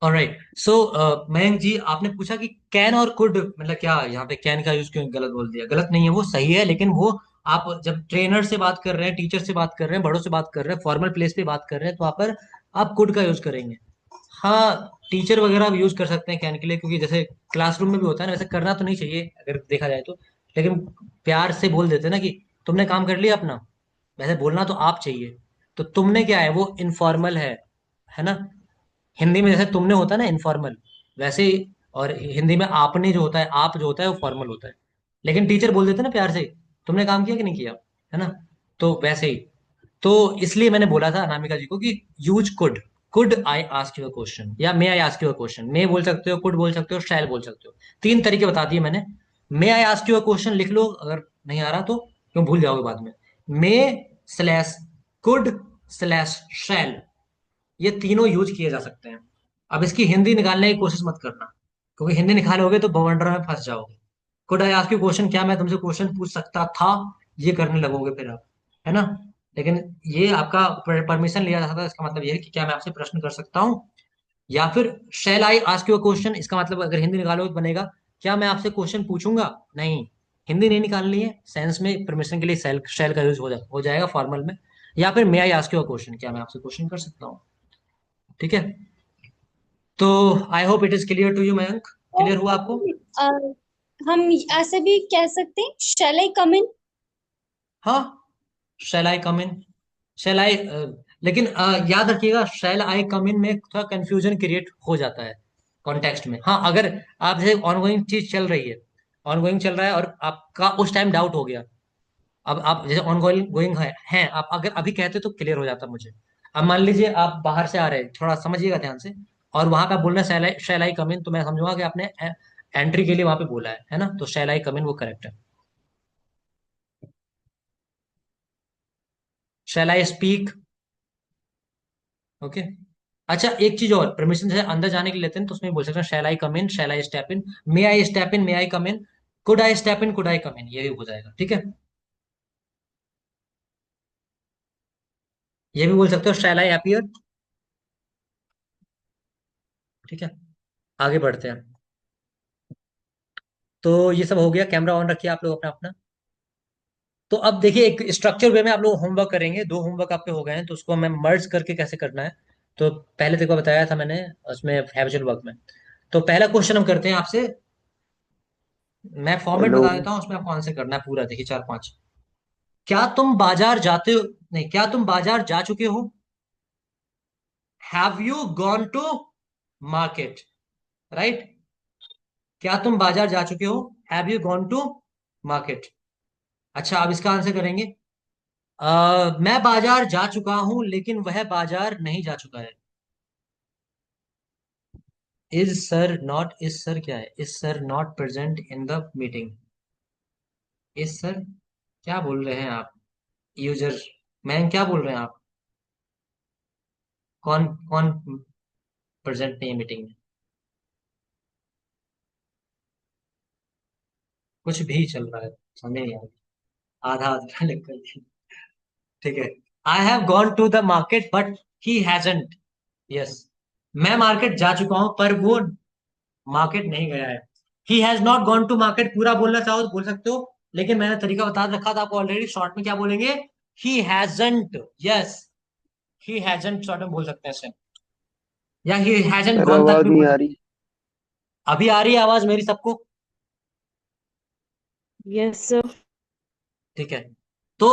Alright. सो मयंक जी, आपने पूछा कि कैन और कुड मतलब क्या, यहाँ पे कैन का यूज क्यों गलत बोल दिया? गलत नहीं है, वो सही है, लेकिन वो आप जब ट्रेनर से बात कर रहे हैं, टीचर से बात कर रहे हैं, बड़ों से बात कर रहे हैं, फॉर्मल प्लेस पे बात कर रहे हैं, तो वहाँ पर आप कुड का यूज करेंगे। हाँ, टीचर वगैरह भी यूज कर सकते हैं कैन के लिए, क्योंकि जैसे क्लासरूम में भी होता है ना, वैसे करना तो नहीं चाहिए अगर देखा जाए तो, लेकिन प्यार से बोल देते हैं ना कि तुमने काम कर लिया अपना। वैसे बोलना तो आप चाहिए, तो तुमने क्या है वो इनफॉर्मल है ना। हिंदी में जैसे तुमने होता है ना इनफॉर्मल, वैसे ही, और हिंदी में आपने जो होता है, आप जो होता है वो फॉर्मल होता है। लेकिन टीचर बोल देते हैं ना प्यार से, तुमने काम किया कि नहीं किया, है ना। तो वैसे ही, तो इसलिए मैंने बोला था अनामिका जी को कि use could. Could I ask you a question, या may I ask you a question. May बोल सकते हो, कुड बोल सकते हो, शैल बोल सकते हो। तीन तरीके बता दिए मैंने। May I ask you a question लिख लो अगर नहीं आ रहा तो, क्यों भूल जाओगे बाद में। मे स्लैश कुड स्लैश शैल, ये तीनों यूज किए जा सकते हैं। अब इसकी हिंदी निकालने की कोशिश मत करना, क्योंकि हिंदी निकालोगे तो बवंडर में फंस जाओगे। Could I ask you question, क्या मैं तुमसे क्वेश्चन पूछ सकता था, ये करने लगोगे फिर आप, है ना। लेकिन ये आपका परमिशन लिया जाता है, इसका मतलब ये है कि क्या मैं आपसे प्रश्न कर सकता हूँ। या फिर शैल आई आस्क यू क्वेश्चन, इसका मतलब अगर हिंदी निकालोगे तो बनेगा क्या मैं आपसे क्वेश्चन पूछूंगा। नहीं, हिंदी नहीं निकालनी है, सेंस में परमिशन के लिए शैल का यूज हो जाएगा फॉर्मल में। या फिर मे आई आस्क यू क्वेश्चन, क्या मैं आपसे क्वेश्चन कर सकता हूँ। ठीक है। तो I hope it is clear to you Mayank. और क्लियर हुआ आपको? अ, हम ऐसे भी कह सकते हैं, शैल आई कम इन। हाँ, शैल आई कम इन, शैल आई, लेकिन याद रखिएगा शैल आई कम इन में थोड़ा कंफ्यूजन क्रिएट हो जाता है कॉन्टेक्स्ट में। हाँ, अगर आप जैसे ऑनगोइंग चीज चल रही है, ऑनगोइंग चल रहा है और आपका उस टाइम डाउट हो गया, अब आप जैसे ऑनगोइंग गोइंग है आप अगर अभी कहते तो क्लियर हो जाता मुझे। अब मान लीजिए आप बाहर से आ रहे हैं, थोड़ा समझिएगा ध्यान से, और वहां पे आप बोल रहे हैं शैल आई कम इन, तो मैं समझूंगा कि आपने एंट्री के लिए वहां पे बोला है ना, तो शैल आई कम इन वो करेक्ट है। शैल आई स्पीक। ओके। अच्छा, एक चीज और, परमिशन से अंदर जाने के लिए लेते हैं तो उसमें बोल सकते हैं shall I come in, shall I step in, may I step in, may I come in, could I step in, could I come in, ये भी हो जाएगा। ठीक है। ये भी बोल सकते हो शैल आई अपीयर। ठीक है, आगे बढ़ते हैं। तो ये सब हो गया, कैमरा ऑन रखिए आप लोग अपना अपना। तो अब देखिए, एक स्ट्रक्चर वे में आप लोग होमवर्क करेंगे, दो होमवर्क आपके हो गए हैं, तो उसको हमें मर्ज करके कैसे करना है। तो पहले देखो बताया था मैंने उसमें हैबिचुअल वर्क में। तो पहला क्वेश्चन हम करते हैं आपसे, मैं फॉर्मेट हेलो। बता देता हूँ, उसमें आपको आंसर करना है पूरा, देखिए चार पांच। क्या तुम बाजार जाते हो, नहीं, क्या तुम बाजार जा चुके हो? Have you gone to market? Right. क्या तुम बाजार जा चुके हो? Have you gone to market? अच्छा, अब इसका आंसर करेंगे। मैं बाजार जा चुका हूं लेकिन वह बाजार नहीं जा चुका है। इज सर क्या है? Is sir not present in the meeting? Is sir, क्या बोल रहे हैं आप यूजर? मैम क्या बोल रहे हैं आप? कौन कौन प्रेजेंट नहीं है मीटिंग में? कुछ भी चल रहा है, समझ नहीं आ रही, आधा आधा लिख कर। ठीक है। I have gone to the market but he hasn't. Yes, मैं मार्केट जा चुका हूं पर वो मार्केट नहीं गया है। He has not gone to market पूरा बोलना चाहो तो बोल सकते हो, लेकिन मैंने तरीका बता रखा था आपको ऑलरेडी, शॉर्ट में क्या बोलेंगे? ही hasn't. Yes, he hasn't short में बोल सकते हैं इसे, या ही हैजंट सर गॉन तक आवाज भी नहीं बोल आ सकते रही। हैं। अभी आ रही है आवाज मेरी सबको? Yes sir. ठीक है। तो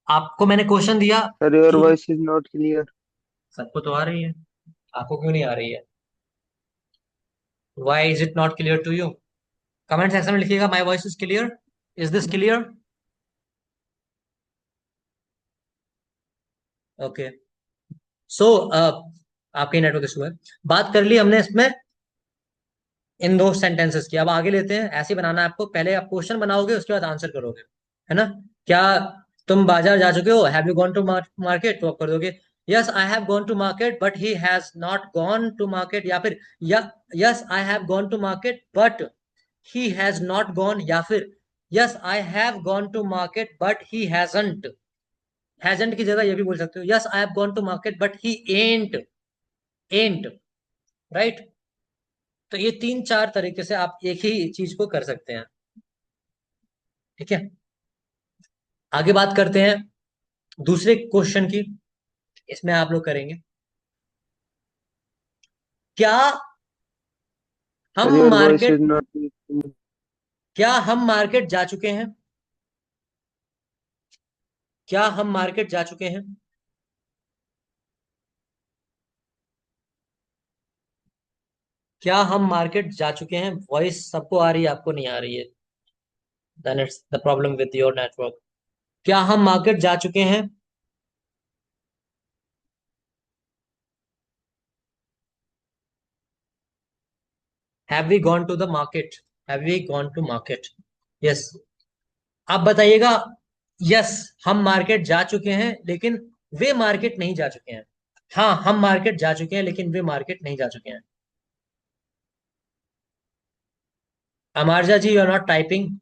आपको मैंने क्वेश्चन दिया सर योर कि, वॉइस इज नॉट क्लियर। सबको तो आ रही है, आपको क्यों नहीं आ रही है? Why is it not clear to you? Comment section में लिखिएगा my voice is clear, is this clear? Okay. So आपके नेटवर्क इशू है। बात कर ली हमने इसमें इन दो सेंटेंसेस की, अब आगे लेते हैं। ऐसे ही बनाना है आपको, पहले आप क्वेश्चन बनाओगे उसके बाद आंसर करोगे, है ना। क्या तुम बाजार जा चुके हो? Have you gone to market? तो आप कर दोगे yes I have gone to market but he has not gone to market, या फिर yes I have gone to market but he has not gone, या फिर yes I have gone to market but he hasn't. Hasn't की जगह ये भी बोल सकते हो, yes I have gone to market but he ain't, ain't, right. तो ये तीन चार तरीके से आप एक ही चीज को कर सकते हैं। ठीक है, आगे बात करते हैं दूसरे क्वेश्चन की। इसमें आप लोग करेंगे क्या हम sir your voice market, is not. क्या हम मार्केट जा चुके हैं? क्या हम मार्केट जा चुके हैं? क्या हम मार्केट जा चुके हैं? वॉइस सबको आ रही है, आपको नहीं आ रही है? Then it's the problem with your network. क्या हम मार्केट जा चुके हैं? Have we gone to the market? Have we gone to market? Yes. आप बताइएगा। यस, हम मार्केट जा चुके हैं लेकिन वे मार्केट नहीं जा चुके हैं। हाँ, हम मार्केट जा चुके हैं लेकिन वे मार्केट नहीं जा चुके हैं। Amarja ji, you are not typing.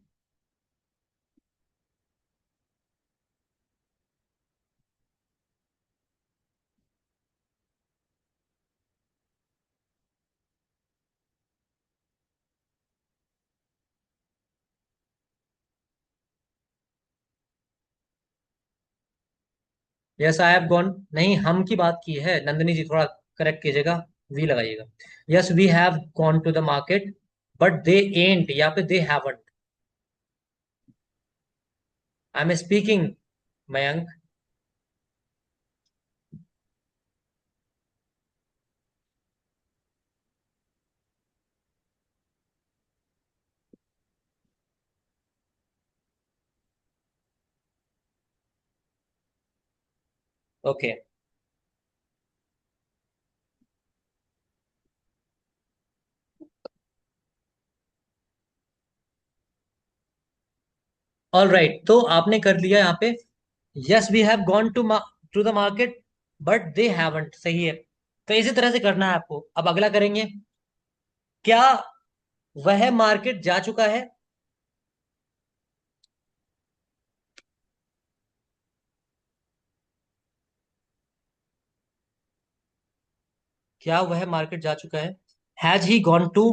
Yes I have gone, नहीं हम की बात की है नंदिनी जी, थोड़ा करेक्ट कीजिएगा, वी लगाइएगा। Yes we have gone to the market but they ain't, या पे they haven't. I am speaking Mayank. Okay, all right, तो आपने कर लिया यहाँ पे। Yes we have gone to the market but they haven't, सही है। तो इसी तरह से करना है आपको। अब अगला करेंगे, क्या वह मार्केट जा चुका है? क्या वह मार्केट जा चुका है? Has he gone to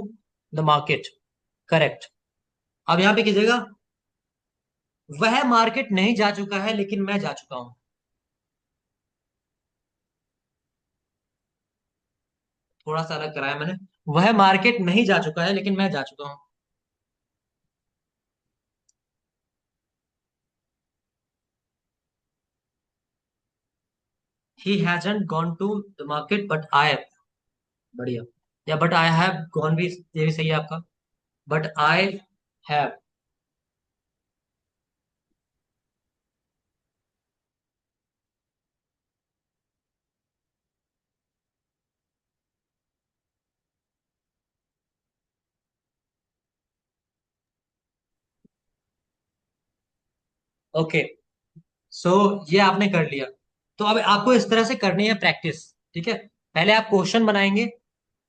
the market? Correct. अब यहां पे कीजिएगा, वह मार्केट नहीं जा चुका है लेकिन मैं जा चुका हूं। थोड़ा सा अलग कराया मैंने। वह मार्केट नहीं जा चुका है लेकिन मैं जा चुका हूं। He hasn't gone to the market but I have, बढ़िया। या बट आई हैव गॉन भी, ये भी सही है आपका। But I have. ओके, सो ये आपने कर लिया। तो अब आपको इस तरह से करनी है प्रैक्टिस। ठीक है, पहले आप क्वेश्चन बनाएंगे,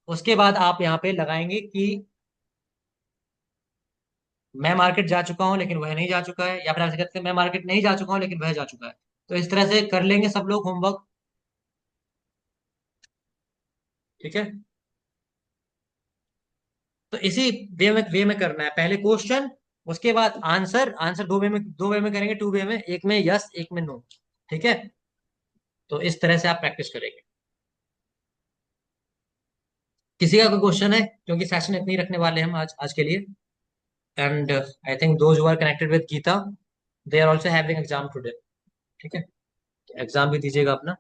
उसके बाद आप यहाँ पे लगाएंगे कि मैं मार्केट जा चुका हूं लेकिन वह नहीं जा चुका है, या फिर आप ऐसे कहते हैं मैं मार्केट नहीं जा चुका हूं लेकिन वह जा चुका है। तो इस तरह से कर लेंगे सब लोग होमवर्क। ठीक है, तो इसी वे में करना है। पहले क्वेश्चन, उसके बाद आंसर। आंसर दो वे में करेंगे, टू वे में, एक में यस एक में नो। ठीक है, तो इस तरह से आप प्रैक्टिस करेंगे। किसी का कोई क्वेश्चन है? क्योंकि सेशन इतनी रखने वाले हैं हम आज आज के लिए। And I think those who are connected with Gita, they are also having exam today. ठीक है, एग्जाम भी दीजिएगा अपना।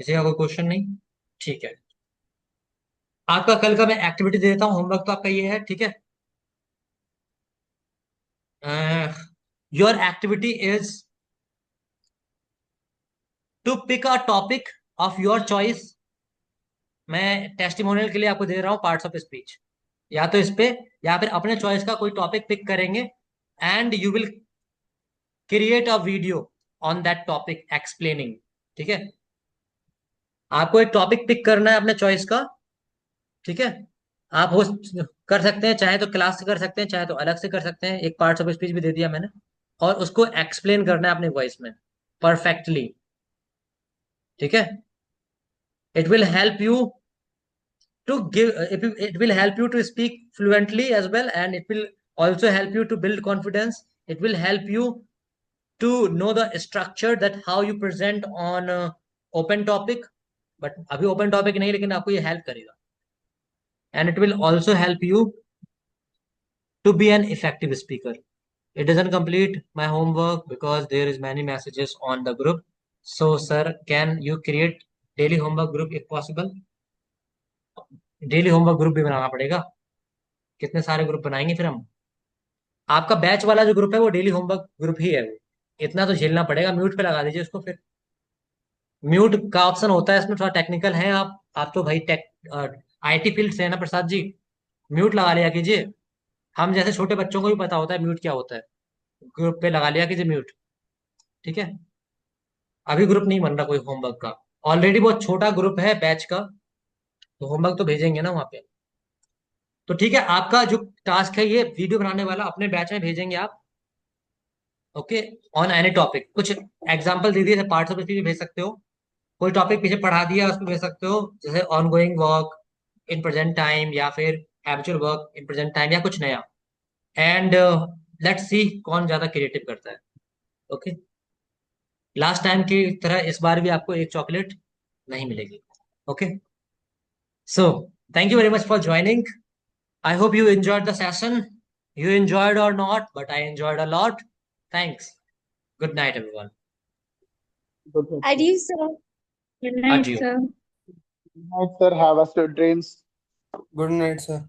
किसी का कोई क्वेश्चन नहीं? ठीक है, आपका कल का मैं एक्टिविटी दे देता हूँ। होमवर्क तो आपका ये है, ठीक है। Your activity is to pick a topic of your choice. मैं टेस्टिमोनियल के लिए आपको दे रहा हूँ पार्ट्स ऑफ स्पीच। या तो इस पे, या फिर अपने चॉइस का कोई टॉपिक पिक करेंगे, and you will create a video on that topic explaining. ठीक है, आपको एक टॉपिक पिक करना है अपने चॉइस का। ठीक है, आप हो कर सकते हैं, चाहे तो क्लास से कर सकते हैं, चाहे तो अलग से कर सकते हैं। एक पार्ट्स ऑफ स्पीच भी दे दिया मैंने, और उसको एक्सप्लेन करना है अपने वॉइस में परफेक्टली। ठीक है, it will help you to give, it will help you to speak fluently as well, and it will also help you to build confidence. It will help you to know the structure that how you present on open topic. But अभी open topic नहीं, लेकिन आपको ये help करेगा. And it will also help you to be an effective speaker. It doesn't complete my homework because there is many messages on the group. So sir, can you create daily homework group if possible? Daily homework group भी बनाना पड़ेगा. कितने सारे group बनाएंगे फिर हम. आपका batch वाला जो ग्रुप है वो डेली होमवर्क ग्रुप ही है वो. इतना तो झेलना पड़ेगा. म्यूट पे लगा दीजिए उसको. फिर म्यूट का ऑप्शन होता है इसमें. थोड़ा टेक्निकल है आप तो भाई आईटी फील्ड से है ना प्रसाद जी. म्यूट लगा लिया कीजिए. हम जैसे छोटे बच्चों को भी पता होता है म्यूट क्या होता है. ग्रुप पे लगा लिया कीजिए म्यूट. ठीक है. अभी ग्रुप नहीं बन रहा कोई होमवर्क का. ऑलरेडी बहुत छोटा ग्रुप है बैच का, तो होमवर्क तो भेजेंगे ना वहां पे. तो ठीक है, आपका जो टास्क है ये वीडियो बनाने वाला अपने बैच में भेजेंगे आप. ओके. ऑन एनी टॉपिक कुछ एग्जांपल दे दिए, पार्ट्स ऑफ स्पीच भी भेज सकते हो. कोई टॉपिक पीछे पढ़ा दिया उसको भेज सकते हो, जैसे on going work in present time, या फिर habitual work in present time, या कुछ नया. एंड लेट्स सी कौन ज्यादा क्रिएटिव करता है. ओके. लास्ट टाइम की तरह इस बार भी आपको एक चॉकलेट नहीं मिलेगी. Okay. So thank you very much for joining. I hope you enjoyed the session. You enjoyed or not, but I enjoyed a lot. Thanks. Good night, everyone. Okay. Adieu, sir. Good night, Adieu. sir. Good night, sir. Have a sweet dreams. Good night, sir.